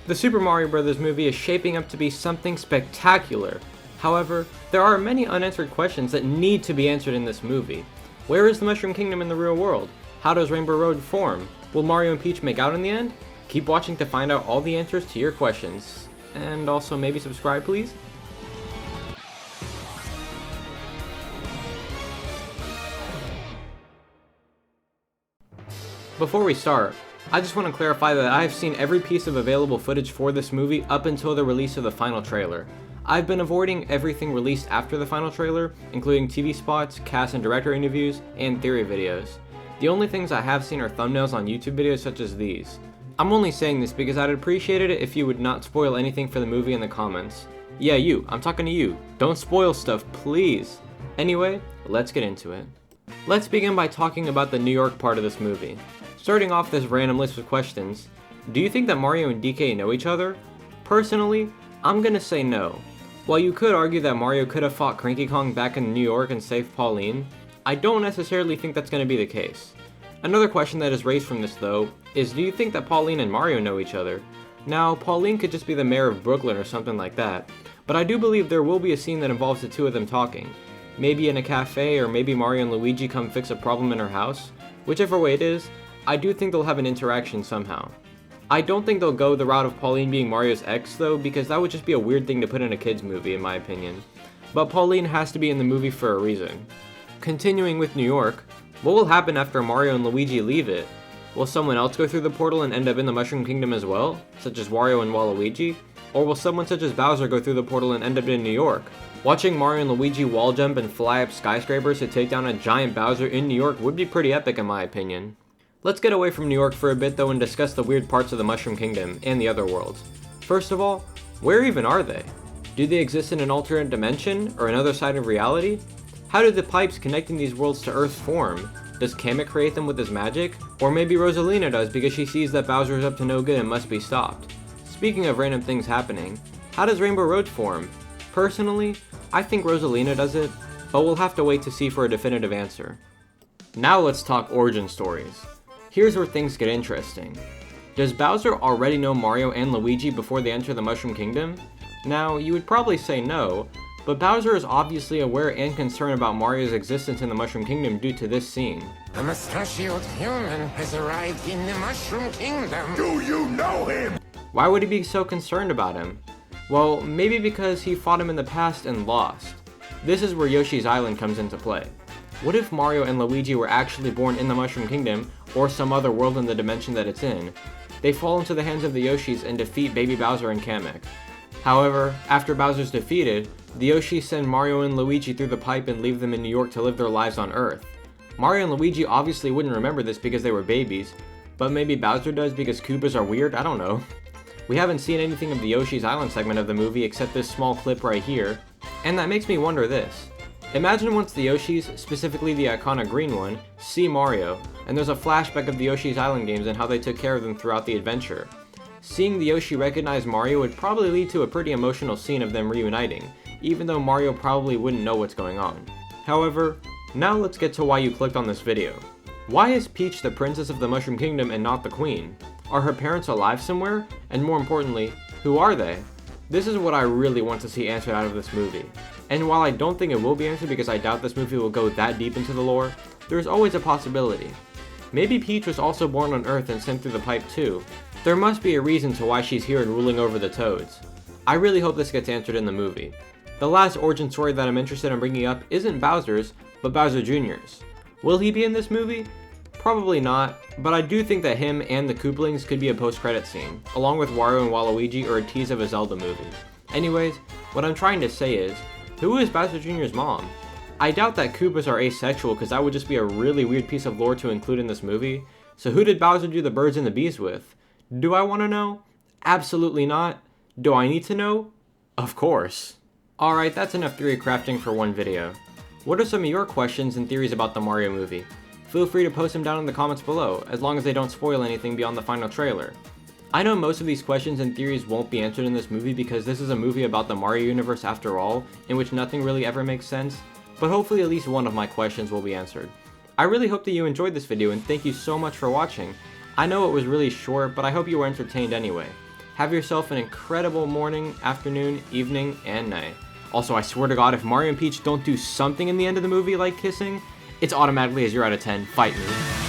The Super Mario Bros. Movie is shaping up to be something spectacular. However, there are many unanswered questions that need to be answered in this movie. Where is the Mushroom Kingdom in the real world? How does Rainbow Road form? Will Mario and Peach make out in the end? Keep watching to find out all the answers to your questions. And also maybe subscribe, please? Before we start, I just want to clarify that I have seen every piece of available footage for this movie up until the release of the final trailer. I've been avoiding everything released after the final trailer, including TV spots, cast and director interviews, and theory videos. The only things I have seen are thumbnails on YouTube videos such as these. I'm only saying this because I'd appreciate it if you would not spoil anything for the movie in the comments. Yeah, you, I'm talking to you. Don't spoil stuff, please. Anyway, let's get into it. Let's begin by talking about the New York part of this movie. Starting off this random list of questions, do you think that Mario and DK know each other? Personally, I'm gonna say no. While you could argue that Mario could have fought Cranky Kong back in New York and saved Pauline, I don't necessarily think that's gonna be the case. Another question that is raised from this though, is do you think that Pauline and Mario know each other? Now, Pauline could just be the mayor of Brooklyn or something like that, but I do believe there will be a scene that involves the two of them talking. Maybe in a cafe, or maybe Mario and Luigi come fix a problem in her house. Whichever way it is, I do think they'll have an interaction somehow. I don't think they'll go the route of Pauline being Mario's ex though, because that would just be a weird thing to put in a kid's movie in my opinion. But Pauline has to be in the movie for a reason. Continuing with New York, what will happen after Mario and Luigi leave it? Will someone else go through the portal and end up in the Mushroom Kingdom as well, such as Wario and Waluigi? Or will someone such as Bowser go through the portal and end up in New York? Watching Mario and Luigi wall jump and fly up skyscrapers to take down a giant Bowser in New York would be pretty epic in my opinion. Let's get away from New York for a bit though and discuss the weird parts of the Mushroom Kingdom and the other worlds. First of all, where even are they? Do they exist in an alternate dimension or another side of reality? How did the pipes connecting these worlds to Earth form? Does Kamek create them with his magic? Or maybe Rosalina does because she sees that Bowser is up to no good and must be stopped. Speaking of random things happening, how does Rainbow Road form? Personally, I think Rosalina does it, but we'll have to wait to see for a definitive answer. Now let's talk origin stories. Here's where things get interesting. Does Bowser already know Mario and Luigi before they enter the Mushroom Kingdom? Now, you would probably say no, but Bowser is obviously aware and concerned about Mario's existence in the Mushroom Kingdom due to this scene. A mustachioed human has arrived in the Mushroom Kingdom. Do you know him? Why would he be so concerned about him? Well, maybe because he fought him in the past and lost. This is where Yoshi's Island comes into play. What if Mario and Luigi were actually born in the Mushroom Kingdom, or some other world in the dimension that it's in? They fall into the hands of the Yoshis and defeat Baby Bowser and Kamek. However, after Bowser's defeated, the Yoshis send Mario and Luigi through the pipe and leave them in New York to live their lives on Earth. Mario and Luigi obviously wouldn't remember this because they were babies, but maybe Bowser does because Koopas are weird, I don't know. We haven't seen anything of the Yoshi's Island segment of the movie except this small clip right here, and that makes me wonder this. Imagine once the Yoshis, specifically the iconic green one, see Mario, and there's a flashback of the Yoshi's Island games and how they took care of them throughout the adventure. Seeing the Yoshi recognize Mario would probably lead to a pretty emotional scene of them reuniting, even though Mario probably wouldn't know what's going on. However, now let's get to why you clicked on this video. Why is Peach the princess of the Mushroom Kingdom and not the queen? Are her parents alive somewhere? And more importantly, who are they? This is what I really want to see answered out of this movie. And while I don't think it will be answered because I doubt this movie will go that deep into the lore, there's always a possibility. Maybe Peach was also born on Earth and sent through the pipe too. There must be a reason to why she's here and ruling over the Toads. I really hope this gets answered in the movie. The last origin story that I'm interested in bringing up isn't Bowser's, but Bowser Jr.'s. Will he be in this movie? Probably not, but I do think that him and the Koopalings could be a post-credit scene, along with Wario and Waluigi or a tease of a Zelda movie. Anyways, what I'm trying to say is, who is Bowser Jr.'s mom? I doubt that Koopas are asexual because that would just be a really weird piece of lore to include in this movie. So who did Bowser do the birds and the bees with? Do I want to know? Absolutely not. Do I need to know? Of course. Alright, that's enough theory crafting for one video. What are some of your questions and theories about the Mario movie? Feel free to post them down in the comments below, as long as they don't spoil anything beyond the final trailer. I know most of these questions and theories won't be answered in this movie because this is a movie about the Mario universe after all, in which nothing really ever makes sense, but hopefully at least one of my questions will be answered. I really hope that you enjoyed this video and thank you so much for watching. I know it was really short, but I hope you were entertained anyway. Have yourself an incredible morning, afternoon, evening, and night. Also, I swear to God, if Mario and Peach don't do something in the end of the movie like kissing, it's automatically a 0 out of 10. Fight me.